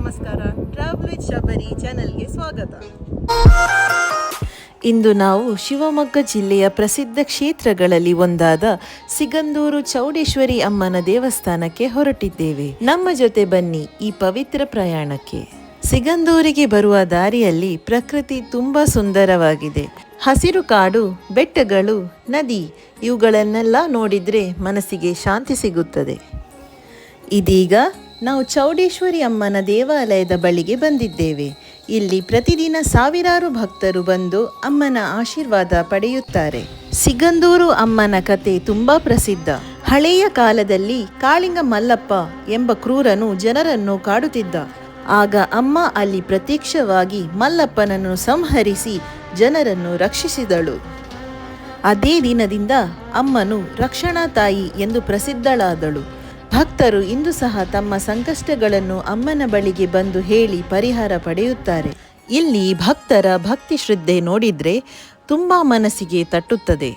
ನಮಸ್ಕಾರ. Travel with Shabari ಚಾನೆಲ್ಗೆ ಸ್ವಾಗತ. ಇಂದು ನಾವು ಶಿವಮೊಗ್ಗ ಜಿಲ್ಲೆಯ ಪ್ರಸಿದ್ಧ ಕ್ಷೇತ್ರಗಳಲ್ಲಿ ಒಂದಾದ ಸಿಗಂದೂರು ಚೌಡೇಶ್ವರಿ ಅಮ್ಮನ ದೇವಸ್ಥಾನಕ್ಕೆ ಹೊರಟಿದ್ದೇವೆ. ನಮ್ಮ ಜೊತೆ ಬನ್ನಿ ಈ ಪವಿತ್ರ ಪ್ರಯಾಣಕ್ಕೆ. ಸಿಗಂದೂರಿಗೆ ಬರುವ ದಾರಿಯಲ್ಲಿ ಪ್ರಕೃತಿ ತುಂಬಾ ಸುಂದರವಾಗಿದೆ. ಹಸಿರು ಕಾಡು, ಬೆಟ್ಟಗಳು, ನದಿ ಇವುಗಳನ್ನೆಲ್ಲ ನೋಡಿದ್ರೆ ಮನಸ್ಸಿಗೆ ಶಾಂತಿ ಸಿಗುತ್ತದೆ. ಇದೀಗ ನಾವು ಚೌಡೇಶ್ವರಿ ಅಮ್ಮನ ದೇವಾಲಯದ ಬಳಿಗೆ ಬಂದಿದ್ದೇವೆ. ಇಲ್ಲಿ ಪ್ರತಿದಿನ ಸಾವಿರಾರು ಭಕ್ತರು ಬಂದು ಅಮ್ಮನ ಆಶೀರ್ವಾದ ಪಡೆಯುತ್ತಾರೆ. ಸಿಗಂದೂರು ಅಮ್ಮನ ಕತೆ ತುಂಬಾ ಪ್ರಸಿದ್ಧ. ಹಳೆಯ ಕಾಲದಲ್ಲಿ ಕಾಳಿಂಗ ಮಲ್ಲಪ್ಪ ಎಂಬ ಕ್ರೂರನು ಜನರನ್ನು ಕಾಡುತ್ತಿದ್ದ. ಆಗ ಅಮ್ಮ ಅಲ್ಲಿ ಪ್ರತ್ಯಕ್ಷವಾಗಿ ಮಲ್ಲಪ್ಪನನ್ನು ಸಂಹರಿಸಿ ಜನರನ್ನು ರಕ್ಷಿಸಿದಳು. ಅದೇ ದಿನದಿಂದ ಅಮ್ಮನು ರಕ್ಷಣಾ ತಾಯಿ ಎಂದು ಪ್ರಸಿದ್ಧಳಾದಳು. ಭಕ್ತರು ಇಂದು ಸಹ ತಮ್ಮ ಸಂಕಷ್ಟಗಳನ್ನು ಅಮ್ಮನ ಬಳಿಗೆ ಬಂದು ಹೇಳಿ ಪರಿಹಾರ ಪಡೆಯುತ್ತಾರೆ. ಇಲ್ಲಿ ಭಕ್ತರ ಭಕ್ತಿ ಶ್ರದ್ಧೆ ನೋಡಿದ್ರೆ ತುಂಬಾ ಮನಸ್ಸಿಗೆ ತಟ್ಟುತ್ತದೆ.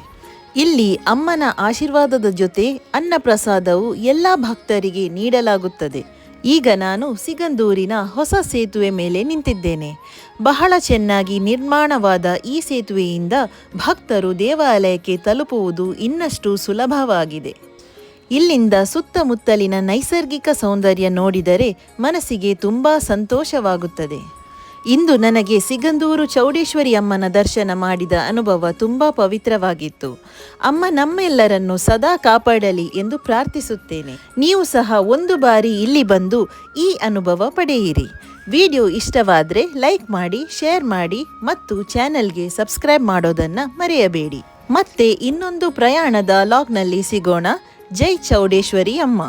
ಇಲ್ಲಿ ಅಮ್ಮನ ಆಶೀರ್ವಾದದ ಜೊತೆ ಅನ್ನಪ್ರಸಾದವು ಎಲ್ಲ ಭಕ್ತರಿಗೆ ನೀಡಲಾಗುತ್ತದೆ. ಈಗ ನಾನು ಸಿಗಂದೂರಿನ ಹೊಸ ಸೇತುವೆ ಮೇಲೆ ನಿಂತಿದ್ದೇನೆ. ಬಹಳ ಚೆನ್ನಾಗಿ ನಿರ್ಮಾಣವಾದ ಈ ಸೇತುವೆಯಿಂದ ಭಕ್ತರು ದೇವಾಲಯಕ್ಕೆ ತಲುಪುವುದು ಇನ್ನಷ್ಟು ಸುಲಭವಾಗಿದೆ. ಇಲ್ಲಿಂದ ಸುತ್ತಮುತ್ತಲಿನ ನೈಸರ್ಗಿಕ ಸೌಂದರ್ಯ ನೋಡಿದರೆ ಮನಸ್ಸಿಗೆ ತುಂಬಾ ಸಂತೋಷವಾಗುತ್ತದೆ. ಇಂದು ನನಗೆ ಸಿಗಂದೂರು ಚೌಡೇಶ್ವರಿ ಅಮ್ಮನ ದರ್ಶನ ಮಾಡಿದ ಅನುಭವ ತುಂಬಾ ಪವಿತ್ರವಾಗಿತ್ತು. ಅಮ್ಮ ನಮ್ಮೆಲ್ಲರನ್ನು ಸದಾ ಕಾಪಾಡಲಿ ಎಂದು ಪ್ರಾರ್ಥಿಸುತ್ತೇನೆ. ನೀವು ಸಹ ಒಂದು ಬಾರಿ ಇಲ್ಲಿ ಬಂದು ಈ ಅನುಭವ ಪಡೆಯಿರಿ. ವಿಡಿಯೋ ಇಷ್ಟವಾದರೆ ಲೈಕ್ ಮಾಡಿ, ಶೇರ್ ಮಾಡಿ ಮತ್ತು ಚಾನೆಲ್ಗೆ ಸಬ್ಸ್ಕ್ರೈಬ್ ಮಾಡೋದನ್ನು ಮರೆಯಬೇಡಿ. ಮತ್ತೆ ಇನ್ನೊಂದು ಪ್ರಯಾಣದ ಲಾಗ್ನಲ್ಲಿ ಸಿಗೋಣ. ಜೈ ಚೌಡೇಶ್ವರಿ ಅಮ್ಮ.